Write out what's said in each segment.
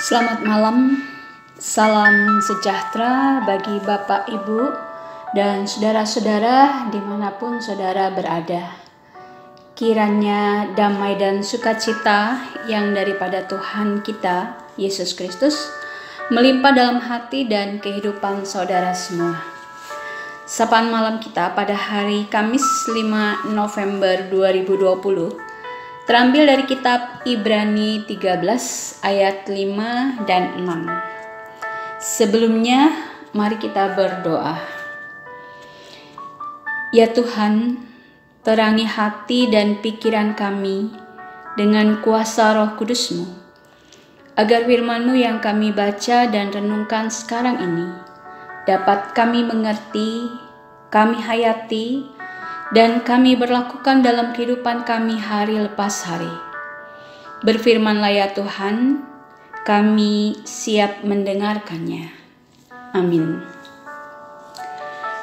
Selamat malam, salam sejahtera bagi Bapak, Ibu, dan saudara-saudara dimanapun saudara berada. Kiranya damai dan sukacita yang daripada Tuhan kita, Yesus Kristus, melimpah dalam hati dan kehidupan saudara semua. Sapaan malam kita pada hari Kamis 5 November 2020 terambil dari kitab Ibrani 13 ayat 5 dan 6. Sebelumnya, mari kita berdoa. Ya Tuhan, terangi hati dan pikiran kami dengan kuasa Roh Kudus-Mu, agar firman-Mu yang kami baca dan renungkan sekarang ini dapat kami mengerti, kami hayati, dan kami berlakukan dalam kehidupan kami hari lepas hari. Berfirmanlah ya Tuhan, kami siap mendengarkannya. Amin.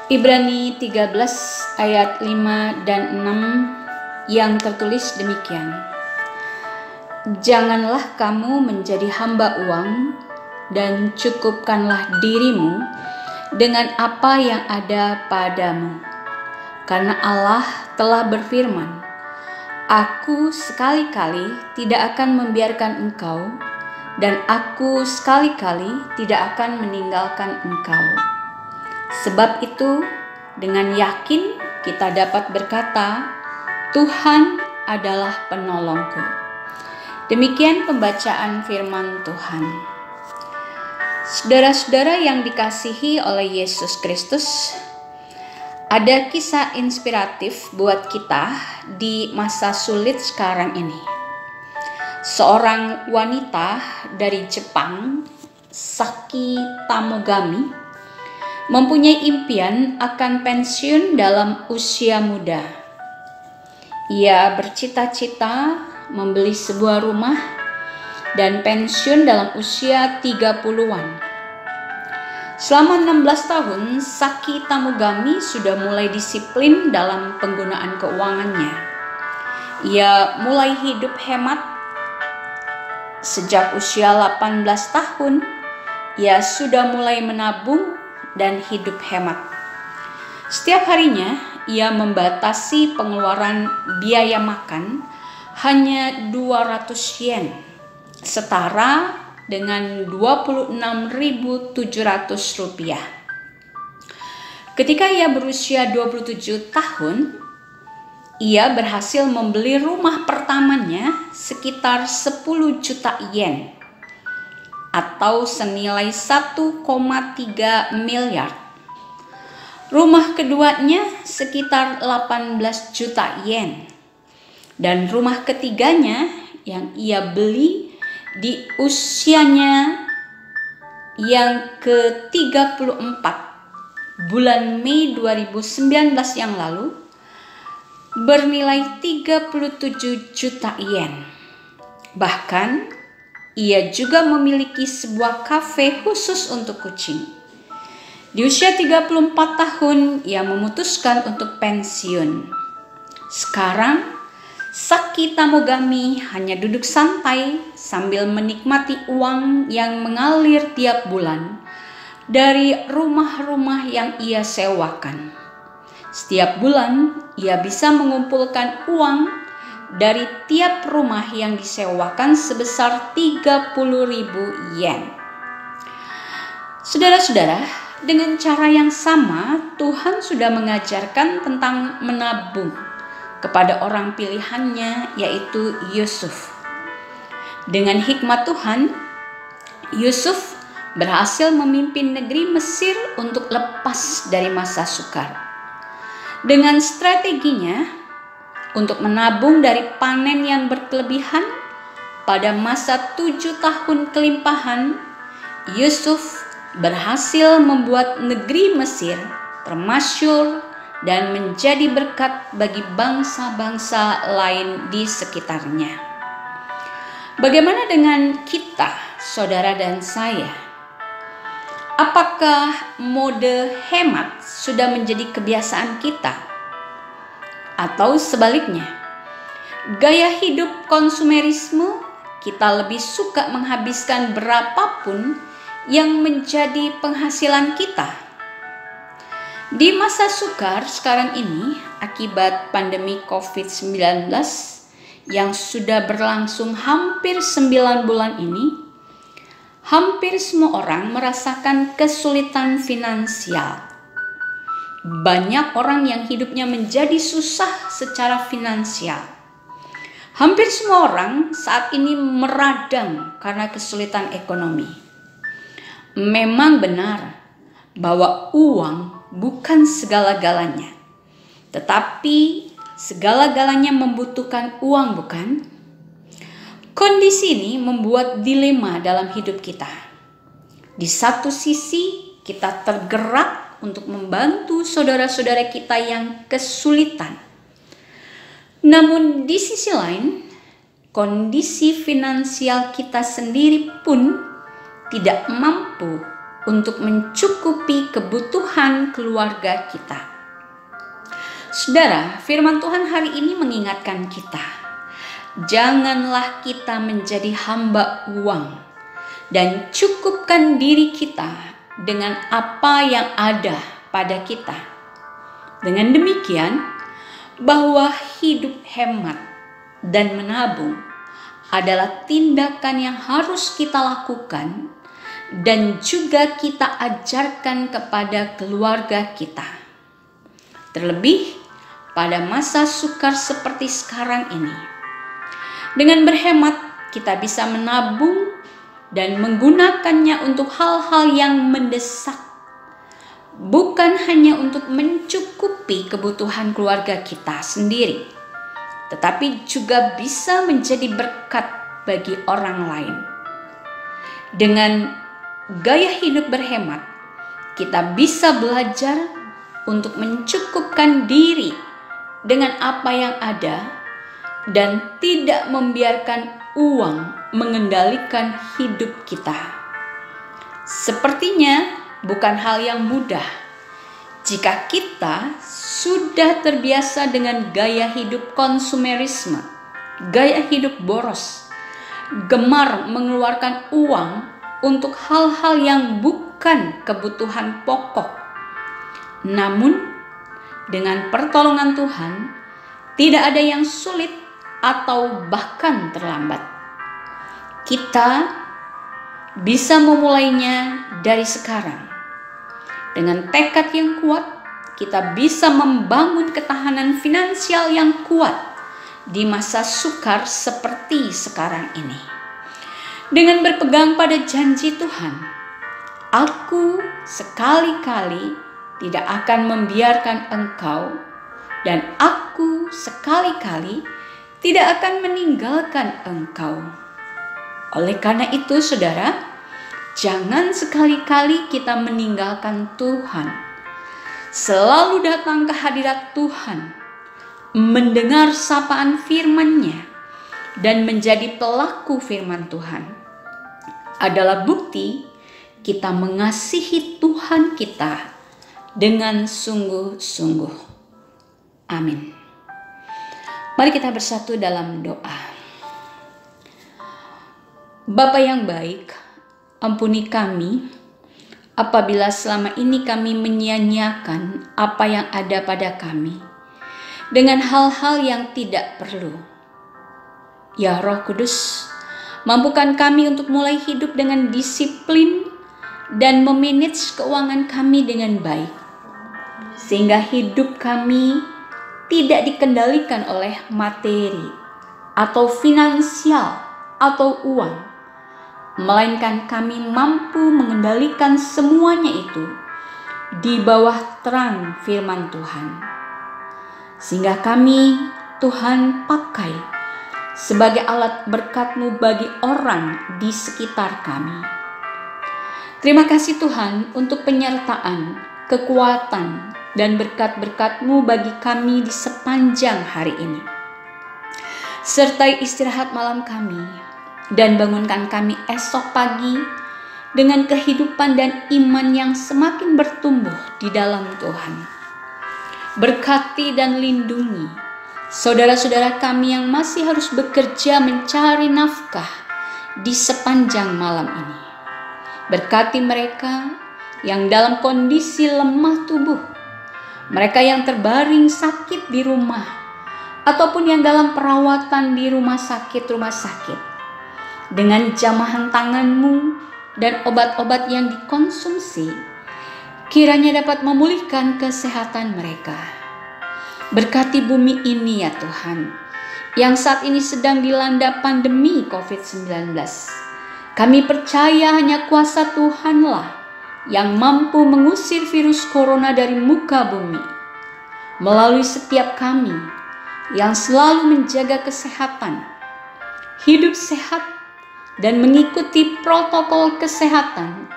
Ibrani 13 ayat 5 dan 6 yang tertulis demikian. Janganlah kamu menjadi hamba uang dan cukupkanlah dirimu dengan apa yang ada padamu. Karena Allah telah berfirman, Aku sekali-kali tidak akan membiarkan engkau, dan aku sekali-kali tidak akan meninggalkan engkau. Sebab itu, dengan yakin kita dapat berkata, Tuhan adalah penolongku. Demikian pembacaan firman Tuhan. Saudara-saudara yang dikasihi oleh Yesus Kristus, ada kisah inspiratif buat kita di masa sulit sekarang ini. Seorang wanita dari Jepang, Saki Tamogami, mempunyai impian akan pensiun dalam usia muda. Ia bercita-cita membeli sebuah rumah dan pensiun dalam usia 30-an. Selama 16 tahun, Saki Tamogami sudah mulai disiplin dalam penggunaan keuangannya. Ia mulai hidup hemat. Sejak usia 18 tahun, ia sudah mulai menabung dan hidup hemat. Setiap harinya, ia membatasi pengeluaran biaya makan hanya 200 yen, setara dengan 26.700 rupiah. Ketika ia berusia 27 tahun, ia berhasil membeli rumah pertamanya sekitar 10 juta yen atau senilai 1,3 miliar. Rumah keduanya sekitar 18 juta yen. Dan rumah ketiganya yang ia beli di usianya yang ke-34 bulan Mei 2019 yang lalu bernilai 37 juta yen. Bahkan ia juga memiliki sebuah kafe khusus untuk kucing. Di usia 34 tahun ia memutuskan untuk pensiun. Sekarang Saki Tamogami hanya duduk santai sambil menikmati uang yang mengalir tiap bulan dari rumah-rumah yang ia sewakan. Setiap bulan ia bisa mengumpulkan uang dari tiap rumah yang disewakan sebesar 30.000 yen. Saudara-saudara, dengan cara yang sama Tuhan sudah mengajarkan tentang menabung kepada orang pilihannya, yaitu Yusuf. Dengan hikmat Tuhan, Yusuf berhasil memimpin negeri Mesir untuk lepas dari masa sukar. Dengan strateginya untuk menabung dari panen yang berkelebihan, pada masa 7 tahun kelimpahan, Yusuf berhasil membuat negeri Mesir termasyhur dan menjadi berkat bagi bangsa-bangsa lain di sekitarnya. Bagaimana dengan kita, saudara dan saya? Apakah mode hemat sudah menjadi kebiasaan kita? Atau sebaliknya, gaya hidup konsumerisme kita lebih suka menghabiskan berapapun yang menjadi penghasilan kita. Di masa sukar sekarang ini, akibat pandemi COVID-19 yang sudah berlangsung hampir 9 bulan ini, hampir semua orang merasakan kesulitan finansial. Banyak orang yang hidupnya menjadi susah secara finansial. Hampir semua orang saat ini meradang karena kesulitan ekonomi. Memang benar bahwa uang bukan segala-galanya, tetapi segala-galanya membutuhkan uang, bukan? Kondisi ini membuat dilema dalam hidup kita. Di satu sisi, kita tergerak untuk membantu saudara-saudara kita yang kesulitan. Namun di sisi lain, kondisi finansial kita sendiri pun tidak mampu untuk mencukupi kebutuhan keluarga kita. Saudara, firman Tuhan hari ini mengingatkan kita, janganlah kita menjadi hamba uang dan cukupkan diri kita dengan apa yang ada pada kita. Dengan demikian, bahwa hidup hemat dan menabung adalah tindakan yang harus kita lakukan dan juga kita ajarkan kepada keluarga kita. Terlebih pada masa sukar seperti sekarang ini. Dengan berhemat, kita bisa menabung dan menggunakannya untuk hal-hal yang mendesak. Bukan hanya untuk mencukupi kebutuhan keluarga kita sendiri, tetapi juga bisa menjadi berkat bagi orang lain. Dengan gaya hidup berhemat, kita bisa belajar untuk mencukupkan diri dengan apa yang ada dan tidak membiarkan uang mengendalikan hidup kita. Sepertinya bukan hal yang mudah jika kita sudah terbiasa dengan gaya hidup konsumerisme, gaya hidup boros, gemar mengeluarkan uang untuk hal-hal yang bukan kebutuhan pokok. Namun, dengan pertolongan Tuhan, tidak ada yang sulit atau bahkan terlambat. Kita bisa memulainya dari sekarang. Dengan tekad yang kuat, kita bisa membangun ketahanan finansial yang kuat di masa sukar seperti sekarang ini. Dengan berpegang pada janji Tuhan, aku sekali-kali tidak akan membiarkan engkau, dan aku sekali-kali tidak akan meninggalkan engkau. Oleh karena itu, saudara, jangan sekali-kali kita meninggalkan Tuhan. Selalu datang ke hadirat Tuhan, mendengar sapaan firman-Nya, dan menjadi pelaku firman Tuhan adalah bukti kita mengasihi Tuhan kita dengan sungguh-sungguh. Amin. Mari kita bersatu dalam doa. Bapa yang baik, ampuni kami apabila selama ini kami menyia-nyiakan apa yang ada pada kami dengan hal-hal yang tidak perlu. Ya Roh Kudus, mampukan kami untuk mulai hidup dengan disiplin dan memanage keuangan kami dengan baik, sehingga hidup kami tidak dikendalikan oleh materi atau finansial atau uang, melainkan kami mampu mengendalikan semuanya itu di bawah terang firman Tuhan, sehingga kami, Tuhan, pakai sebagai alat berkat-Mu bagi orang di sekitar kami. Terima kasih Tuhan untuk penyertaan, kekuatan, dan berkat-berkat-Mu bagi kami di sepanjang hari ini. Sertai istirahat malam kami, dan bangunkan kami esok pagi dengan kehidupan dan iman yang semakin bertumbuh di dalam Tuhan. Berkati dan lindungi saudara-saudara kami yang masih harus bekerja mencari nafkah di sepanjang malam ini. Berkati mereka yang dalam kondisi lemah tubuh, mereka yang terbaring sakit di rumah, ataupun yang dalam perawatan di rumah sakit, dengan jamahan tangan-Mu dan obat-obat yang dikonsumsi, kiranya dapat memulihkan kesehatan mereka. Berkati bumi ini ya Tuhan, yang saat ini sedang dilanda pandemi COVID-19. Kami percaya hanya kuasa Tuhanlah yang mampu mengusir virus corona dari muka bumi. Melalui setiap kami yang selalu menjaga kesehatan, hidup sehat, dan mengikuti protokol kesehatan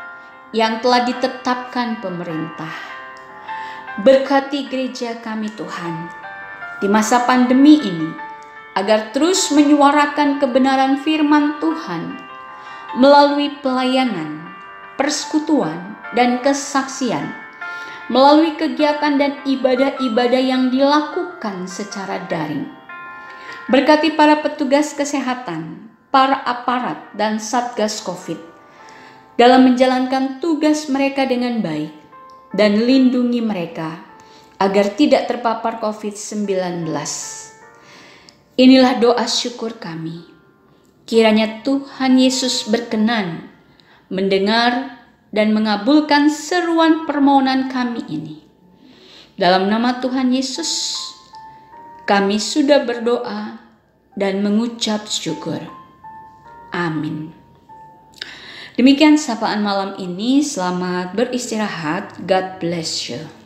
yang telah ditetapkan pemerintah. Berkati gereja kami Tuhan di masa pandemi ini, agar terus menyuarakan kebenaran firman Tuhan melalui pelayanan, persekutuan, dan kesaksian, melalui kegiatan dan ibadah-ibadah yang dilakukan secara daring. Berkati para petugas kesehatan, para aparat, dan Satgas Covid dalam menjalankan tugas mereka dengan baik, dan lindungi mereka agar tidak terpapar COVID-19. Inilah doa syukur kami. Kiranya Tuhan Yesus berkenan mendengar dan mengabulkan seruan permohonan kami ini. Dalam nama Tuhan Yesus, kami sudah berdoa dan mengucap syukur. Amin. Demikian sapaan malam ini. Selamat beristirahat. God bless you.